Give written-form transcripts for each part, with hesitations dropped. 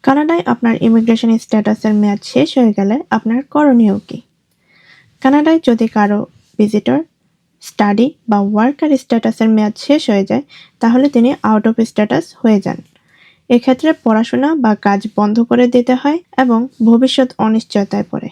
কানাডায় আপনার ইমিগ্রেশন স্ট্যাটাসের মেয়াদ শেষ হয়ে গেলে আপনার করণীয় কী? কানাডায় যদি কারো ভিজিটর, স্টাডি বা ওয়ার্কার স্ট্যাটাসের মেয়াদ শেষ হয়ে যায়, তাহলে তিনি আউট অফ স্ট্যাটাস হয়ে যান। এক্ষেত্রে পড়াশোনা বা কাজ বন্ধ করে দিতে হয় এবং ভবিষ্যৎ অনিশ্চয়তায় পড়ে।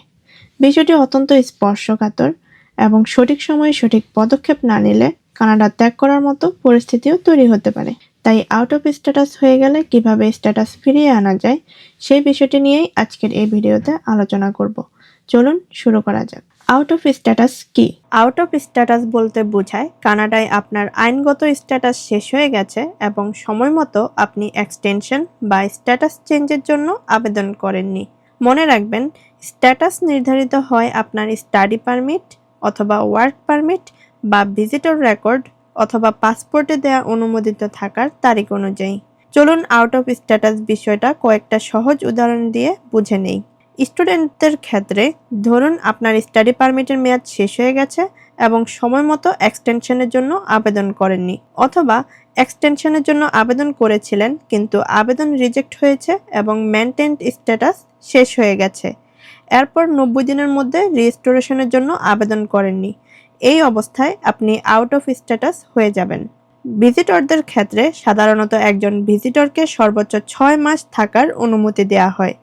বিষয়টি অত্যন্ত স্পর্শকাতর এবং সঠিক সময়ে সঠিক পদক্ষেপ না নিলে কানাডা ত্যাগ করার মতো পরিস্থিতিও তৈরি হতে পারে। তাই আউট অফ স্ট্যাটাস হয়ে গেলে কিভাবে স্ট্যাটাস ফিরিয়ে আনা যায়, সেই বিষয়টি নিয়েই আজকের এই ভিডিওতে আলোচনা করব। চলুন শুরু করা যাক। আউট অফ স্ট্যাটাস কি? আউট অফ স্ট্যাটাস বলতে বোঝায় কানাডায় আপনার আইনগত স্ট্যাটাস শেষ হয়ে গেছে এবং সময় মতো আপনি এক্সটেনশন বা স্ট্যাটাস চেঞ্জের জন্য আবেদন করেননি। মনে রাখবেন, স্ট্যাটাস নির্ধারিত হয় আপনার স্টাডি পারমিট অথবা ওয়ার্ক পারমিট বা ভিজিটর রেকর্ড অথবা পাসপোর্টে দেওয়া অনুমোদিত থাকার তারিখ অনুযায়ী। চলুন আউট অফ স্ট্যাটাস বিষয়টা কয়েকটা সহজ উদাহরণ দিয়ে বুঝে নেই। স্টুডেন্টদের ক্ষেত্রে ধরুন আপনার স্টাডি পারমিটের মেয়াদ শেষ হয়ে গেছে এবং সময় মতো এক্সটেনশনের জন্য আবেদন করেননি, অথবা এক্সটেনশনের জন্য আবেদন করেছিলেন কিন্তু আবেদন রিজেক্ট হয়েছে এবং মেনটেন্ড স্ট্যাটাস শেষ হয়ে গেছে। এরপর 90 দিনের মধ্যে রিস্টোরেশনের জন্য আবেদন করেননি। এই অবস্থায় আপনি আউট অফ স্ট্যাটাস হয়ে যাবেন। ভিজিটরদের ক্ষেত্রে সাধারণত একজন ভিজিটরকে সর্বোচ্চ 6 মাস থাকার অনুমতি দেওয়া হয়,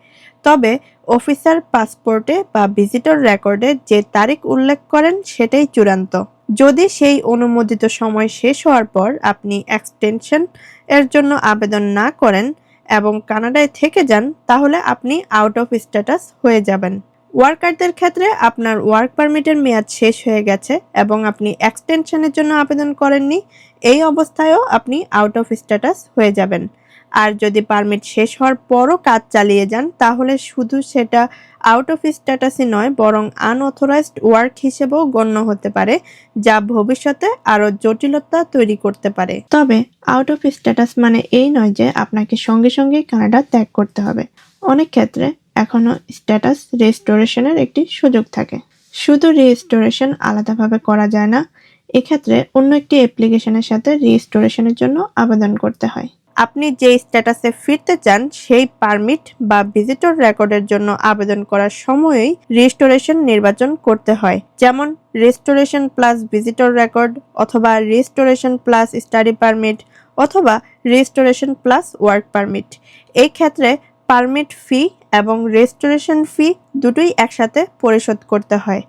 তবে অফিসার পাসপোর্টে বা ভিজিটর রেকর্ডে যে তারিখ উল্লেখ করেন সেটাই চূড়ান্ত। যদি সেই অনুমোদিত সময় শেষ হওয়ার পর আপনি এক্সটেনশন এর জন্য আবেদন না করেন এবং কানাডায় থেকে যান, তাহলে আপনি আউট অফ স্ট্যাটাস হয়ে যাবেন। ওয়ার্কারদের ক্ষেত্রে আপনার ওয়ার্ক পারমিটের মেয়াদ শেষ হয়ে গেছে এবং আপনি এক্সটেনশনের জন্য আবেদন করেননি। এই অবস্থায়ও আপনি আউট অফ স্ট্যাটাস হয়ে যাবেন। আর যদি পারমিট শেষ হওয়ার পরও কাজ চালিয়ে যান, তাহলে শুধু সেটা আউট অফ স্ট্যাটাসই নয়, বরং আনঅথরাইজড ওয়ার্ক হিসেবেও গণ্য হতে পারে, যা ভবিষ্যতে আরও জটিলতা তৈরি করতে পারে। তবে আউট অফ স্ট্যাটাস মানে এই নয় যে আপনাকে সঙ্গে সঙ্গে কানাডা ত্যাগ করতে হবে। অনেক ক্ষেত্রে এখনও স্ট্যাটাস রেস্টোরেশনের একটি সুযোগ থাকে। শুধু রেস্টোরেশন আলাদাভাবে করা যায় না, এক্ষেত্রে অন্য একটি অ্যাপ্লিকেশনের সাথে রেস্টোরেশনের জন্য আবেদন করতে হয়। আপনি যে স্ট্যাটাসে ফিরতে চান সেই পারমিট বা ভিজিটর রেকর্ডের জন্য আবেদন করার সময়ই রেস্টোরেশন নির্বাচন করতে হয়, যেমন রেস্টোরেশন প্লাস ভিজিটর রেকর্ড অথবা রেস্টোরেশন প্লাস স্টাডি পারমিট অথবা রেস্টোরেশন প্লাস ওয়ার্ক পারমিট। এই ক্ষেত্রে পারমিট ফি এবং রেস্টোরেশন ফি দুটোই একসাথে পরিশোধ করতে হয়।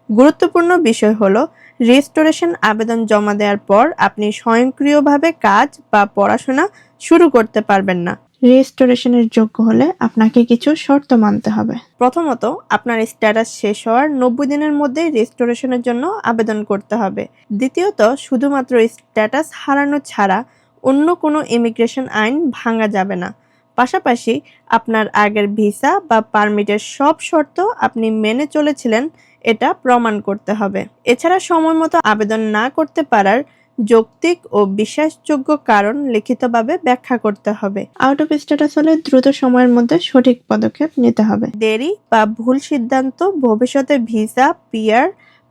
গুরুত্বপূর্ণ বিষয় হলো, রেস্টোরেশন আবেদন জমা দেওয়ার পর আপনি স্বয়ংক্রিয়ভাবে কাজ বা পড়াশোনা শুরু করতে পারবেন না। রেস্টোরেশনের যোগ্য হলে আপনাকে কিছু শর্ত মানতে হবে। প্রথমত, আপনার স্ট্যাটাস শেষ হওয়ার 90 দিনের মধ্যে রেস্টোরেশনের জন্য আবেদন করতে হবে। দ্বিতীয়ত, শুধুমাত্র স্ট্যাটাস হারানো ছাড়া অন্য কোনো ইমিগ্রেশন আইন ভাঙা যাবে না। পাশাপাশি আপনার আগের ভিসা বা পারমিটের সব শর্ত আপনি মেনে চলেছিলেন এটা প্রমাণ করতে হবে। এছাড়া সময়মতো আবেদন না করতে পারার যৌক্তিক ও বিশ্বাসযোগ্য কারণ লিখিতভাবে ব্যাখ্যা করতে হবে। আউট অফ স্ট্যাটাস হলে দ্রুত সময়ের মধ্যে সঠিক পদক্ষেপ নিতে হবে। দেরি বা ভুল সিদ্ধান্ত ভবিষ্যতে ভিসা, পিআর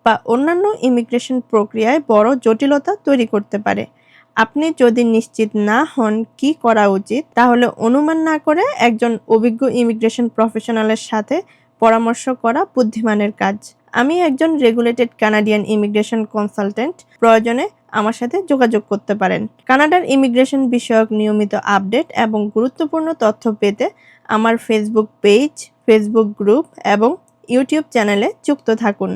বা অন্যান্য ইমিগ্রেশন প্রক্রিয়ায় বড় জটিলতা তৈরি করতে পারে। আপনি যদি নিশ্চিত না হন কি করা উচিত, তাহলে অনুমান না করে একজন অভিজ্ঞ ইমিগ্রেশন প্রফেশনালের সাথে পরামর্শ করা বুদ্ধিমানের কাজ। আমি একজন রেগুলেটেড কানাডিয়ান ইমিগ্রেশন কনসালটেন্ট। প্রয়োজনে আমার সাথে যোগাযোগ করতে পারেন। কানাডার ইমিগ্রেশন বিষয়ক নিয়মিত আপডেট এবং গুরুত্বপূর্ণ তথ্য পেতে আমার ফেসবুক পেজ, ফেসবুক গ্রুপ এবং ইউটিউব চ্যানেলে যুক্ত থাকুন।